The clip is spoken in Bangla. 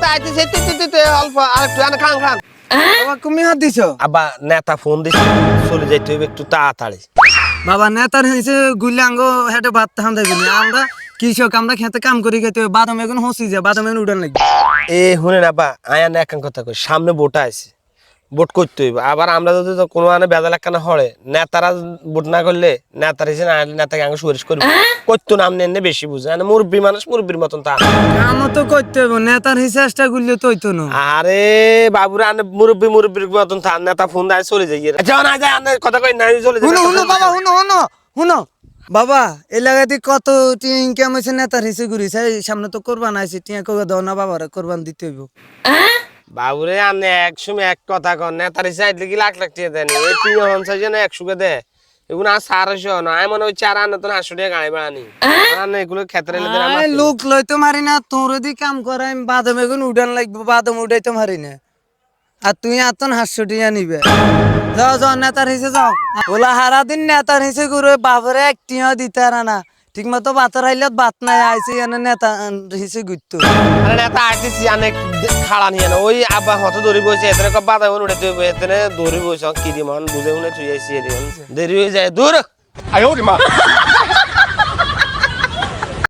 নেতা আইতেছে অল্প আর একটু খান খান। বাবা তুমি হাত দিছো? আবার নেতা ফোন দিছে চলে যাইতে হবে একটু তাড়াতাড়ি। বাবা নেতার হয়েছে গুলি আঙ্গো হেঁটে ভাত খান দেবেনি, আমরা কৃষক, আমরা খেতে কাম করি খেতে বাদাম এখন হসি যায়, বাদাম এখন উঠান লাগবে। এ শুনেন আব্বা আয়া না এক কথা কই, সামনে ভোট আছে, ভোট করতে হইব। আবার আমরা যদি কোনো মানে বেদাল একখানা হরে নেতারা ভোট না করলে নেতার হিসেবে না হলে নেতাকে আগে সুপারিশ করবো করতো না। আপনি এনে বেশি বুঝে মুরব্বী মানুষ মুরব্বীর মতন তা কামও তো করতে হবে, নেতার হিসেবটা গুলি তো হইতো না। আরে বাবুরা আনে মুরব্বীর মতন থান, নেতা ফোন দেয় চলে যাই যাও না যায় আনে কথা কই না চলে যাই। শুনো শুনো বাবা, শুনো শুনো শুনো বাবা, এলাকাতে কত টিয়া ইনকাম হয়েছে নেতার হিসেবে ঘুরিছে, সামনে তো কোরবান আছে, টিয়া কবে দাও না বাবারা কোরবান দিতে হইব। বাবুরে আপনি এক সময় এক কথা কন, নেতার হিসেবে কি লাখ লাখ টাকা দেন, এই 300 জন 100 দেয় এগুলো আর 400 না, আমি মনে হয় 4 আনা তো 800 টাকা গাড়ি বাড়ানি আর এগুলো ক্ষেত্রে লোক লইতে মারি না, তোর যদি কাম করাই বাদাম এখন উঠান লাগবে, বাদাম উঠাইতে মারি না, আর তুই আতন 800 টিয়া নিবে। যাও যাও নেতার হিসে যাও, ওলা হারা দিন নেতার হিসে করে বাপরে এক টিয়া দিতে আর না, ঠিক মতো বাতার আইলে বাত নাই আইসে এনে নেতা হিসে ঘুরতো। আরে নেতা আইতেছি অনেক খাড়া নিয়ে না, ওই আব্বা হত দৌড়ি বসে এতে বাধা উঠাইতে হবে, এতে দৌড়ি বসে কি দিমান বুঝে উনে থুই আইসি দেরি হয়ে যায় দূর।